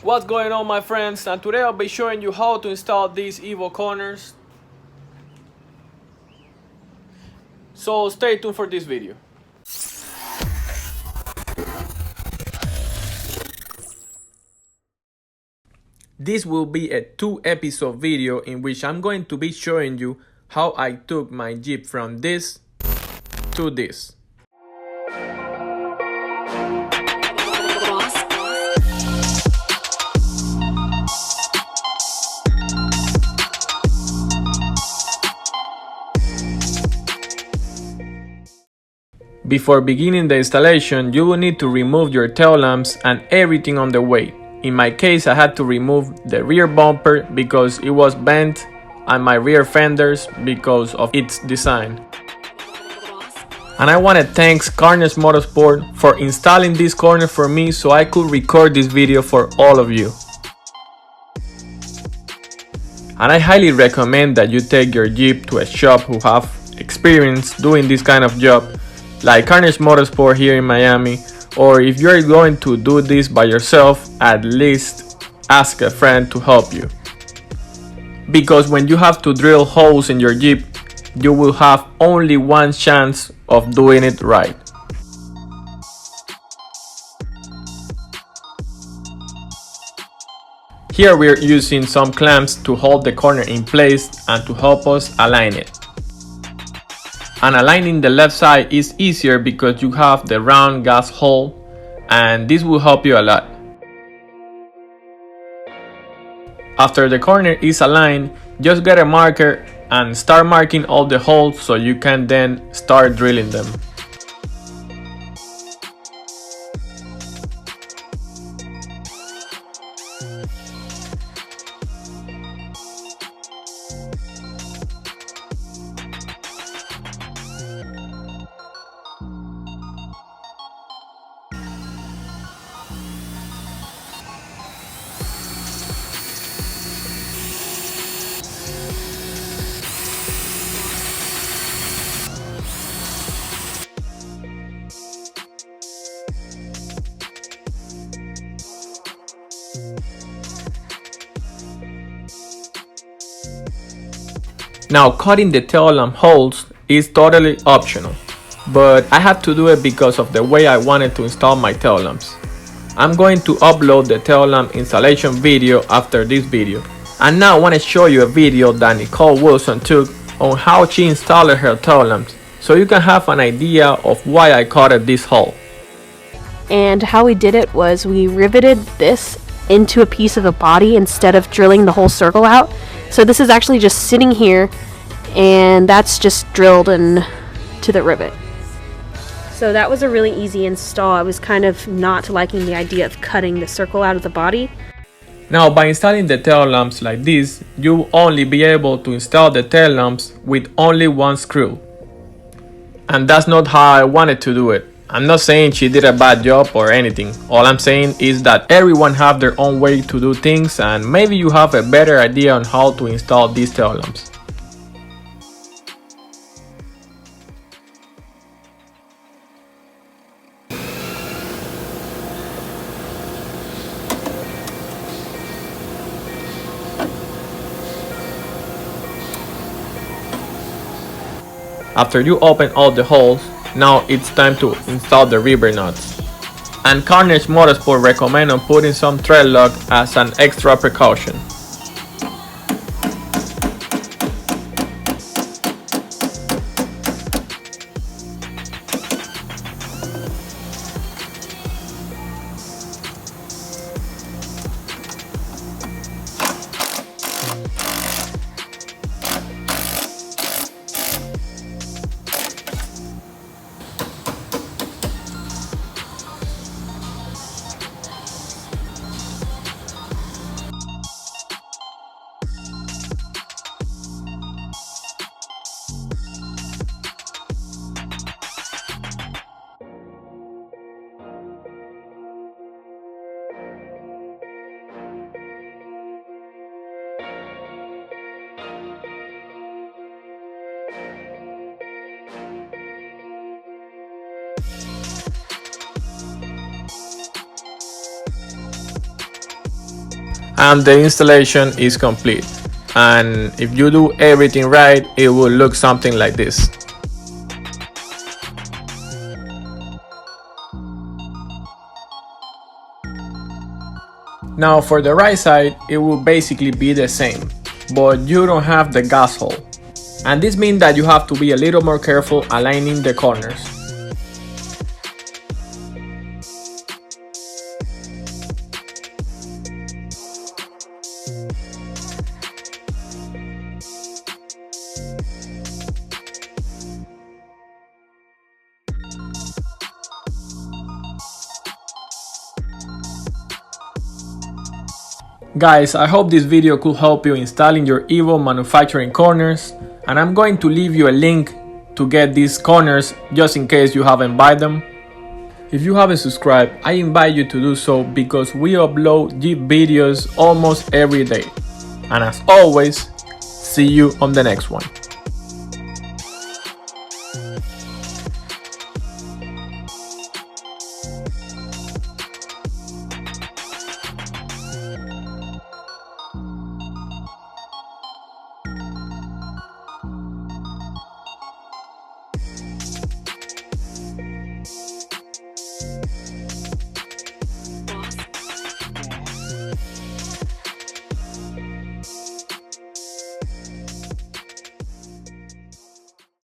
What's going on, my friends? And today I'll be showing you how to install these Evo corners. So stay tuned for this video. This will be a 2-episode video in which I'm going to be showing you how I took my Jeep from this to this. Before beginning the installation, you will need to remove your tail lamps and everything on the way. In my case, I had to remove the rear bumper because it was bent and my rear fenders because of its design. And I want to thank Karnage Motorsports for installing this corner for me so I could record this video for all of you. And I highly recommend that you take your Jeep to a shop who have experience doing this kind of job, like Karnage Motorsport here in Miami, or if you're going to do this by yourself, at least ask a friend to help you. Because when you have to drill holes in your Jeep, you will have only one chance of doing it right. Here we're using some clamps to hold the corner in place and to help us align it. And aligning the left side is easier because you have the round gas hole, and this will help you a lot. After the corner is aligned, just get a marker and start marking all the holes so you can then start drilling them. Now, cutting the tail lamp holes is totally optional, but I had to do it because of the way I wanted to install my tail lamps. I'm going to upload the tail lamp installation video after this video. And now I want to show you a video that Nicole Wilson took on how she installed her tail lamps, so you can have an idea of why I cut this hole. And how we did it was we riveted this into a piece of the body instead of drilling the whole circle out. So this is actually just sitting here, and that's just drilled into the rivet. So that was a really easy install. I was kind of not liking the idea of cutting the circle out of the body. Now, by installing the tail lamps like this, you will only be able to install the tail lamps with only one screw. And that's not how I wanted to do it. I'm not saying she did a bad job or anything. All I'm saying is that everyone have their own way to do things, and maybe you have a better idea on how to install these tail lamps. After you open all the holes, now it's time to install the rubber nuts. And Karnage Motorsport recommend on putting some thread lock as an extra precaution. and the installation is complete. And if you do everything right, it will look something like this. Now for the right side, it will basically be the same, but you don't have the gas hole. And this means that you have to be a little more careful aligning the corners. Guys, I hope this video could help you installing your Evo manufacturing corners, and I'm going to leave you a link to get these corners just in case you haven't bought them. If you haven't subscribed, I invite you to do so because we upload Jeep videos almost every day. And as always, see you on the next one.